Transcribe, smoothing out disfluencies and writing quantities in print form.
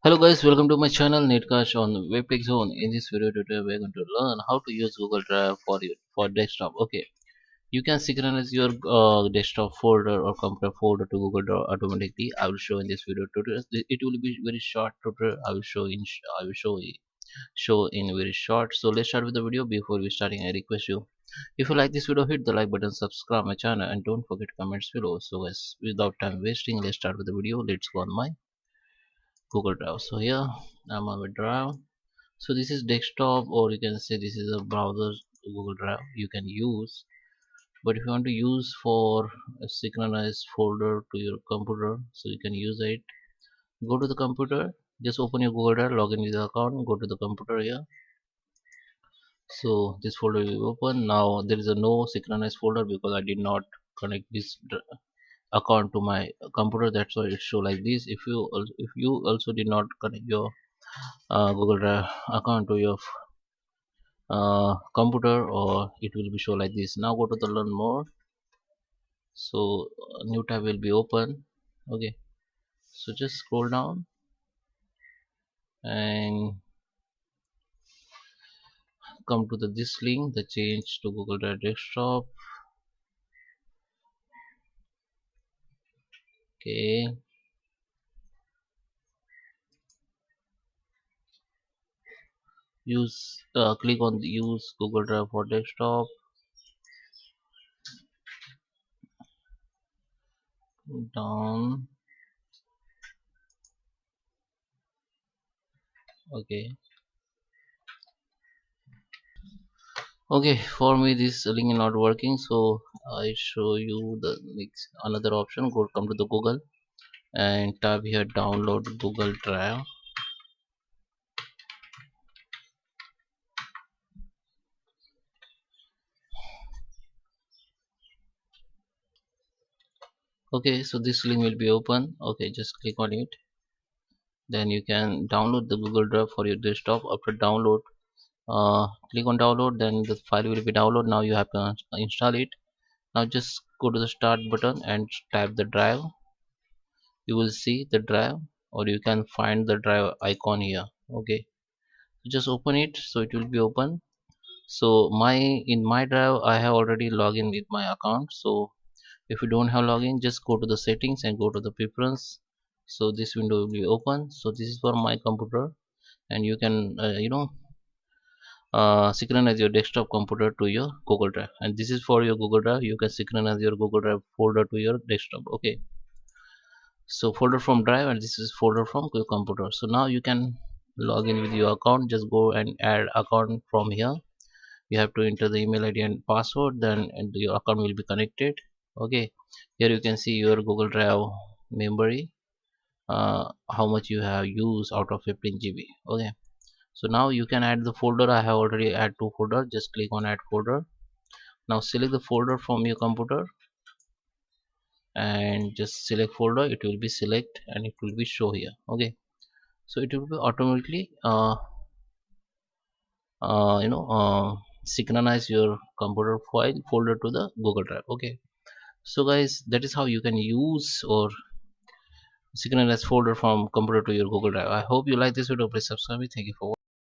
Hello guys, welcome to my channel Netcash on Webtech Zone. In this video tutorial, we're going to learn how to use Google Drive for desktop. Okay, you can synchronize your desktop folder or computer folder to Google Drive automatically. I will show in this video tutorial. It will be very short tutorial. I will show in very short. So let's start with the video. Before we starting, I request you, if you like this video, hit the like button, subscribe my channel, and don't forget comments below. So guys, without time wasting, let's start with the video. Let's go on my Google Drive. So here I'm on my drive. So this is desktop, or you can say this is a browser Google Drive you can use. But if you want to use for a synchronized folder to your computer, so you can use it. Go to the computer, just open your Google Drive, log in with the account, go to the computer here. So this folder will open. Now there is a no synchronized folder because I did not connect this account to my computer. That's why it show like this. If you also did not connect your Google Drive account to your computer, or it will be show like this. Now go to the learn more. So a new tab will be open. Okay, so just scroll down and come to this link, the change to Google Drive desktop. Okay, click on the use Google Drive for desktop. Down. Okay, okay, for me this link is not working, so I show you the next another option. Come to the Google and type here download Google Drive. Okay, so this link will be open. Okay, just click on it, then you can download the Google Drive for your desktop. After download, click on download, then the file will be download. Now you have to install it. Now just go to the start button and type the drive. You will see the drive, or you can find the drive icon here. Okay, just open it, so it will be open. So in my drive I have already logged in with my account. So if you don't have login, just go to the settings and go to the preference. So this window will be open. So this is for my computer, and you can synchronize your desktop computer to your Google Drive, and this is for your Google Drive. You can synchronize your Google Drive folder to your desktop. Okay, so folder from drive, and this is folder from your computer. So now you can log in with your account. Just go and add account from here. You have to enter the email ID and password, then and your account will be connected. Okay, here you can see your Google Drive memory, how much you have used out of 15 GB. Okay, so now you can add the folder. I have already add two folder. Just click on add folder. Now select the folder from your computer and just select folder. It will be select and it will be show here. Okay, so it will be automatically synchronize your computer file folder to the Google Drive. Okay, so guys, that is how you can use or synchronize folder from computer to your Google Drive. I hope you like this video. Please subscribe me. Thank you for watching.